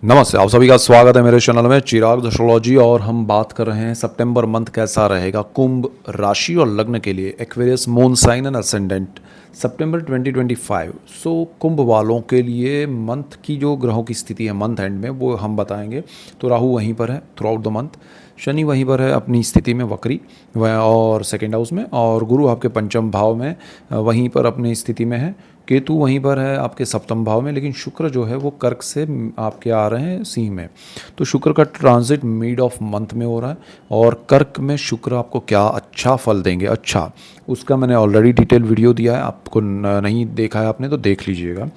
नमस्ते, आप सभी का स्वागत है मेरे चैनल में चिराग एस्ट्रोलॉजी। और हम बात कर रहे हैं सितंबर मंथ कैसा रहेगा कुंभ राशि और लग्न के लिए, Aquarius moon sign and ascendant सितंबर 2025। सो कुंभ वालों के लिए मंथ की जो ग्रहों की स्थिति है मंथ एंड में वो हम बताएंगे। तो राहु वहीं पर है through out the month, Shani वहीं पर है अपनी स्थिति में वक्री वह और सेकेंड हाउस में, और गुरु आपके पंचम भाव में वहीं पर अपनी स्थिति में है, केतु वहीं पर है आपके सप्तम भाव में, लेकिन शुक्र जो है वो कर्क से आपके आ रहे हैं सिंह में। तो शुक्र का ट्रांजिट मिड ऑफ मंथ में हो रहा है और कर्क में शुक्र आपको क्या अच्छा फल देंगे, अच्छा उसका मैंने ऑलरेडी डिटेल वीडियो दिया है, आपको नहीं देखा है आपने तो देख लीजिएगा।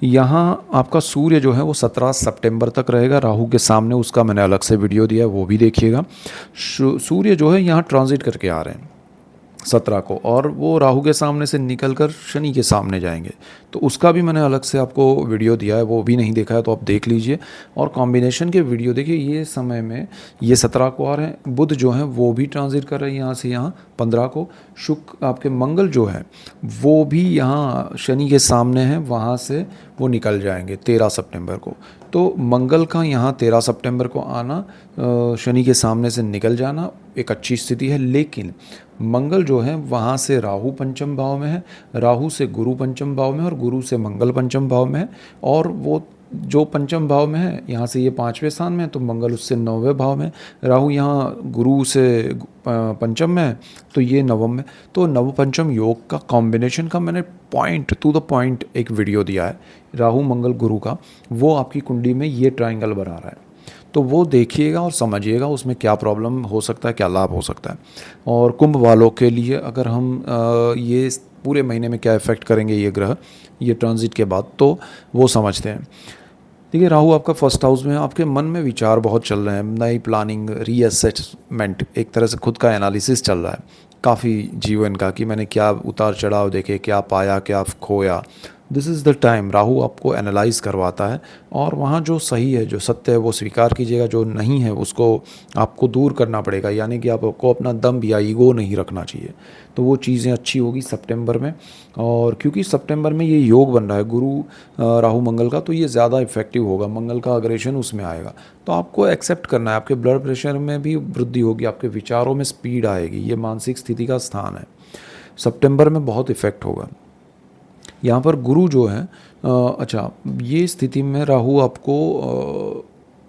यहाँ आपका सूर्य जो है वो 17 सितंबर तक रहेगा राहु के सामने, उसका मैंने अलग से वीडियो दिया है वो भी देखिएगा। सूर्य जो है यहाँ ट्रांजिट करके आ रहे हैं 17 को, और वो राहु के सामने से निकलकर शनि के सामने जाएंगे, तो उसका भी मैंने अलग से आपको वीडियो दिया है, वो भी नहीं देखा है तो आप देख लीजिए। और कॉम्बिनेशन के वीडियो देखिए, ये समय में ये 17 को आ रहे हैं, बुध जो है वो भी ट्रांजिट कर रहे हैं यहाँ से यहाँ 15 को, शुक्र आपके मंगल जो है वो भी यहाँ शनि के सामने है, वहाँ से वो निकल जाएंगे 13 सितंबर को। तो मंगल का यहाँ 13 सितंबर को आना, शनि के सामने से निकल जाना एक अच्छी स्थिति है। लेकिन मंगल जो है वहाँ से राहु पंचम भाव में है, राहु से गुरु पंचम भाव में, और गुरु से मंगल पंचम भाव में है, और वो जो पंचम भाव में है यहाँ से ये 5वें स्थान में है, तो मंगल उससे 9वें भाव में, राहु यहाँ गुरु से पंचम में है तो ये नवम में। तो नव पंचम योग का कॉम्बिनेशन का मैंने पॉइंट टू द पॉइंट एक वीडियो दिया है राहु मंगल गुरु का, वो आपकी कुंडली में ये ट्राइंगल बना रहा है, तो वो देखिएगा और समझिएगा उसमें क्या प्रॉब्लम हो सकता है, क्या लाभ हो सकता है। और कुंभ वालों के लिए अगर हम ये पूरे महीने में क्या इफ़ेक्ट करेंगे ये ग्रह ये ट्रांजिट के बाद, तो वो समझते हैं। देखिए, राहु आपका फर्स्ट हाउस में है, आपके मन में विचार बहुत चल रहे हैं, नई प्लानिंग, रीअसेसमेंट, एक तरह से खुद का एनालिसिस चल रहा है काफ़ी जीवन का, कि मैंने क्या उतार चढ़ाव देखे, क्या पाया, क्या खोया। This is the time Rahu आपको एनालाइज करवाता है, और वहाँ जो सही है, जो सत्य है वो स्वीकार कीजिएगा, जो नहीं है उसको आपको दूर करना पड़ेगा, यानी कि आपको अपना दम या ईगो नहीं रखना चाहिए। तो वो चीज़ें अच्छी होगी सितंबर में, और क्योंकि सितंबर में ये योग बन रहा है गुरु राहु मंगल का, तो ये ज़्यादा इफेक्टिव होगा, मंगल का अग्रेशन उसमें आएगा। तो आपको एक्सेप्ट करना है, आपके ब्लड प्रेशर में भी वृद्धि होगी, आपके विचारों में स्पीड आएगी, ये मानसिक स्थिति का स्थान है, सितंबर में बहुत इफेक्ट होगा। यहाँ पर गुरु जो है अच्छा, ये स्थिति में राहु आपको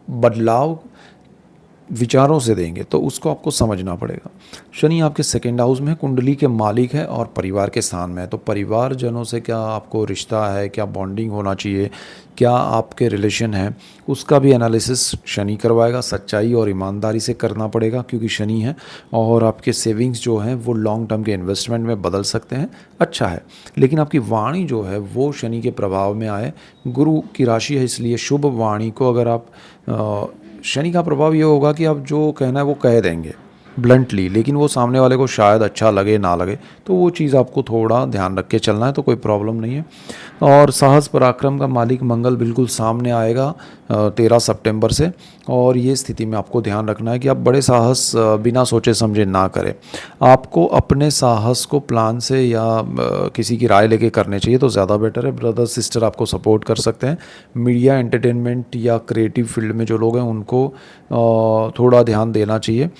बदलाव विचारों से देंगे, तो उसको आपको समझना पड़ेगा। शनि आपके सेकेंड हाउस में है, कुंडली के मालिक है और परिवार के स्थान में है, तो परिवारजनों से क्या आपको रिश्ता है, क्या बॉन्डिंग होना चाहिए, क्या आपके रिलेशन है, उसका भी एनालिसिस शनि करवाएगा। सच्चाई और ईमानदारी से करना पड़ेगा क्योंकि शनि है, और आपके सेविंग्स जो हैं वो लॉन्ग टर्म के इन्वेस्टमेंट में बदल सकते हैं, अच्छा है। लेकिन आपकी वाणी जो है वो शनि के प्रभाव में आए, गुरु की राशि है इसलिए शुभ वाणी को अगर आप शनि का प्रभाव ये होगा कि आप जो कहना है वो कह देंगे ब्लंटली, लेकिन वो सामने वाले को शायद अच्छा लगे ना लगे, तो वो चीज़ आपको थोड़ा ध्यान रख के चलना है, तो कोई प्रॉब्लम नहीं है। और साहस पराक्रम का मालिक मंगल बिल्कुल सामने आएगा 13 सितंबर से, और ये स्थिति में आपको ध्यान रखना है कि आप बड़े साहस बिना सोचे समझे ना करें। आपको अपने साहस को प्लान से या किसी की राय लेके करने चाहिए तो ज़्यादा बेटर है। ब्रदर सिस्टर आपको सपोर्ट कर सकते हैं। मीडिया, एंटरटेनमेंट या क्रिएटिव फील्ड में जो लोग हैं उनको थोड़ा ध्यान देना चाहिए,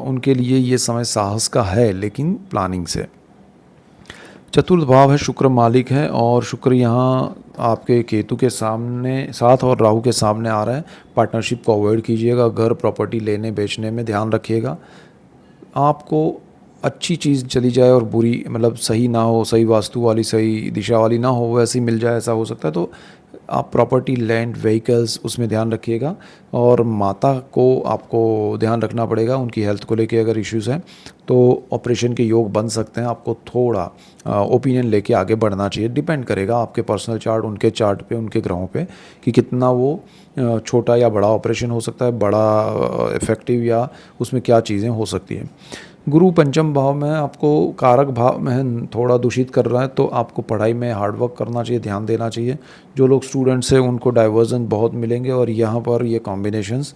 उनके लिए ये समय साहस का है लेकिन प्लानिंग से। चतुर्थ भाव है, शुक्र मालिक है, और शुक्र यहाँ आपके केतु के सामने साथ और राहु के सामने आ रहा है। पार्टनरशिप को अवॉइड कीजिएगा, घर प्रॉपर्टी लेने बेचने में ध्यान रखिएगा। आपको अच्छी चीज़ चली जाए और बुरी, मतलब सही ना हो, सही वास्तु वाली, सही दिशा वाली ना हो, वैसी मिल जाए, ऐसा हो सकता है। तो आप प्रॉपर्टी, लैंड, व्हीकल्स उसमें ध्यान रखिएगा। और माता को आपको ध्यान रखना पड़ेगा, उनकी हेल्थ को लेके अगर इश्यूज़ हैं तो ऑपरेशन के योग बन सकते हैं। आपको थोड़ा ओपिनियन लेके आगे बढ़ना चाहिए, डिपेंड करेगा आपके पर्सनल चार्ट, उनके चार्ट पे, उनके ग्रहों पे, कि कितना वो छोटा या बड़ा ऑपरेशन हो सकता है, बड़ा इफ़ेक्टिव, या उसमें क्या चीज़ें हो सकती हैं। गुरु पंचम भाव में आपको कारक भाव में थोड़ा दूषित कर रहा है, तो आपको पढ़ाई में हार्डवर्क करना चाहिए, ध्यान देना चाहिए। जो लोग स्टूडेंट्स हैं उनको डाइवर्जन बहुत मिलेंगे, और यहाँ पर ये कॉम्बिनेशंस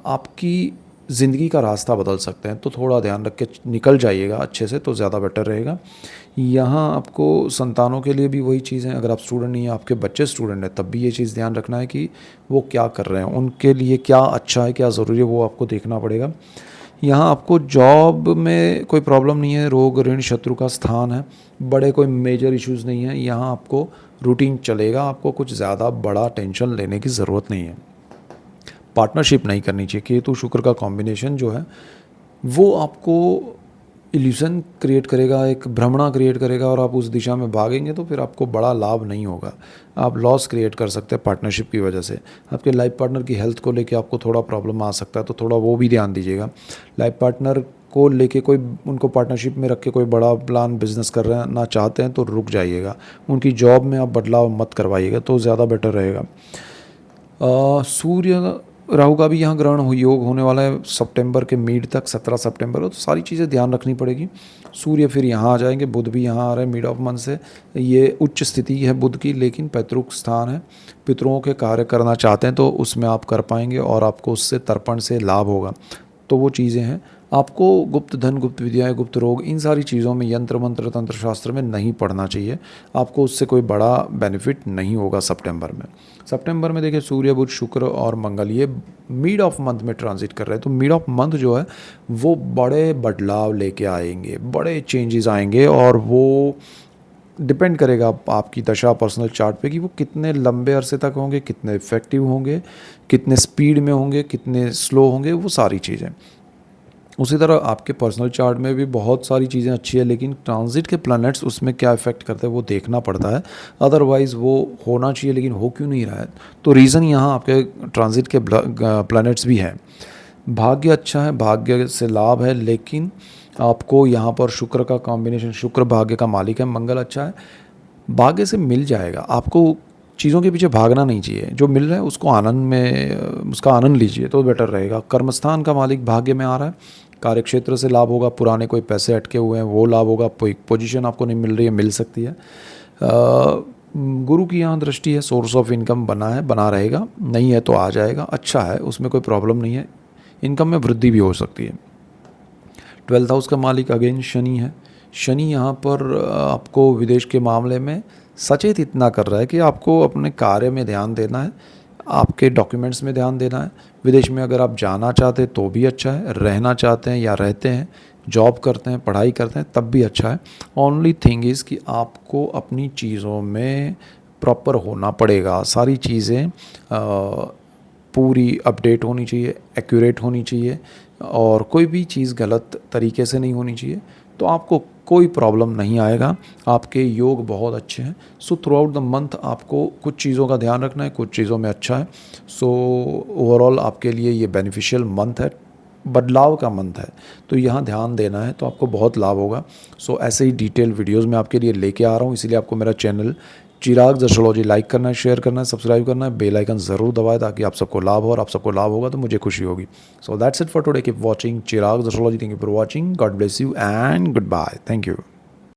आपकी ज़िंदगी का रास्ता बदल सकते हैं, तो थोड़ा ध्यान रख के निकल जाइएगा अच्छे से, तो ज़्यादा बेटर रहेगा। यहाँ आपको संतानों के लिए भी वही चीज़ है, अगर आप स्टूडेंट नहीं हैं, आपके बच्चे स्टूडेंट हैं, तब भी ये चीज़ ध्यान रखना है कि वो क्या कर रहे हैं, उनके लिए क्या अच्छा है, क्या ज़रूरी है, वो आपको देखना पड़ेगा। यहाँ आपको जॉब में कोई प्रॉब्लम नहीं है, रोग ऋण शत्रु का स्थान है, बड़े कोई मेजर इश्यूज़ नहीं है, यहाँ आपको रूटीन चलेगा, आपको कुछ ज़्यादा बड़ा टेंशन लेने की ज़रूरत नहीं है। पार्टनरशिप नहीं करनी चाहिए, केतु शुक्र का कॉम्बिनेशन जो है वो आपको इल्यूज़न क्रिएट करेगा, एक भ्रमणा क्रिएट करेगा, और आप उस दिशा में भागेंगे तो फिर आपको बड़ा लाभ नहीं होगा, आप लॉस क्रिएट कर सकते हैं पार्टनरशिप की वजह से। आपके लाइफ पार्टनर की हेल्थ को लेके आपको थोड़ा प्रॉब्लम आ सकता है, तो थोड़ा वो भी ध्यान दीजिएगा। लाइफ पार्टनर को लेके कोई उनको पार्टनरशिप में रख के कोई बड़ा प्लान बिजनेस कर रहे हैं ना चाहते हैं तो रुक जाइएगा, उनकी जॉब में आप बदलाव मत करवाइएगा, तो ज़्यादा बेटर रहेगा। सूर्य राहु का भी यहाँ ग्रहण योग होने वाला है सितंबर के मिड तक, 17 सितंबर को, तो सारी चीज़ें ध्यान रखनी पड़ेगी। सूर्य फिर यहाँ आ जाएंगे, बुध भी यहाँ आ रहे हैं मिड ऑफ मंथ से, ये उच्च स्थिति है बुध की, लेकिन पैतृक स्थान है, पितरों के कार्य करना चाहते हैं तो उसमें आप कर पाएंगे और आपको उससे तर्पण से लाभ होगा। तो वो चीज़ें हैं। आपको गुप्त धन, गुप्त विद्याएं, गुप्त रोग, इन सारी चीज़ों में यंत्र मंत्र तंत्र शास्त्र में नहीं पढ़ना चाहिए, आपको उससे कोई बड़ा बेनिफिट नहीं होगा सितंबर में। सितंबर में देखिए सूर्य बुध शुक्र और मंगल ये मिड ऑफ मंथ में ट्रांजिट कर रहे हैं, तो मिड ऑफ मंथ जो है वो बड़े बदलाव लेके आएंगे, बड़े चेंजेस आएंगे, और वो डिपेंड करेगा आपकी दशा पर्सनल चार्ट पे कि वो कितने लंबे अरसे तक होंगे, कितने इफेक्टिव होंगे, कितने स्पीड में होंगे, कितने स्लो होंगे, वो सारी चीज़ें। उसी तरह आपके पर्सनल चार्ट में भी बहुत सारी चीज़ें अच्छी है, लेकिन ट्रांजिट के प्लैनेट्स उसमें क्या इफेक्ट करते हैं वो देखना पड़ता है, अदरवाइज़ वो होना चाहिए लेकिन हो क्यों नहीं रहा है। तो रीज़न यहाँ आपके ट्रांजिट के प्लैनेट्स भी हैं। भाग्य अच्छा है, भाग्य से लाभ है, लेकिन आपको यहाँ पर शुक्र का कॉम्बिनेशन, शुक्र भाग्य का मालिक है, मंगल अच्छा है, भाग्य से मिल जाएगा। आपको चीज़ों के पीछे भागना नहीं चाहिए, जो मिल रहा है उसको आनंद में उसका आनंद लीजिए तो बेटर रहेगा। कर्मस्थान का मालिक भाग्य में आ रहा है, कार्यक्षेत्र से लाभ होगा, पुराने कोई पैसे अटके हुए हैं वो लाभ होगा, कोई पोजीशन आपको नहीं मिल रही है मिल सकती है। गुरु की यहाँ दृष्टि है, सोर्स ऑफ इनकम बना है, बना रहेगा, नहीं है तो आ जाएगा, अच्छा है, उसमें कोई प्रॉब्लम नहीं है, इनकम में वृद्धि भी हो सकती है। 12th हाउस का मालिक अगेन शनि है। शनि यहाँ पर आपको विदेश के मामले में सचेत इतना कर रहा है कि आपको अपने कार्य में ध्यान देना है, आपके डॉक्यूमेंट्स में ध्यान देना है। विदेश में अगर आप जाना चाहते हैं तो भी अच्छा है, रहना चाहते हैं या रहते हैं, जॉब करते हैं, पढ़ाई करते हैं, तब भी अच्छा है। ओनली थिंग इज़ कि आपको अपनी चीज़ों में प्रॉपर होना पड़ेगा, सारी चीज़ें पूरी अपडेट होनी चाहिए, एक्यूरेट होनी चाहिए, और कोई भी चीज़ गलत तरीके से नहीं होनी चाहिए, तो आपको कोई प्रॉब्लम नहीं आएगा। आपके योग बहुत अच्छे हैं। So through out the month आपको कुछ चीज़ों का ध्यान रखना है, कुछ चीज़ों में अच्छा है। सो ओवरऑल आपके लिए ये बेनिफिशियल मंथ है, बदलाव का मंथ है, तो यहाँ ध्यान देना है तो आपको बहुत लाभ होगा। सो ऐसे ही डिटेल वीडियोज़ मैं आपके लिए लेके आ रहा हूँ, इसीलिए आपको मेरा चैनल चिराग एस्ट्रोलॉजी लाइक करना है, शेयर करना है, सब्सक्राइब करना है, बेल आइकन ज़रूर दबाएं ताकि आप सबको लाभ हो, और आप सबको लाभ होगा तो मुझे खुशी होगी। So that's it for today, keep watching Chirag astrology. Thank you for watching, God bless you and good bye, thank you.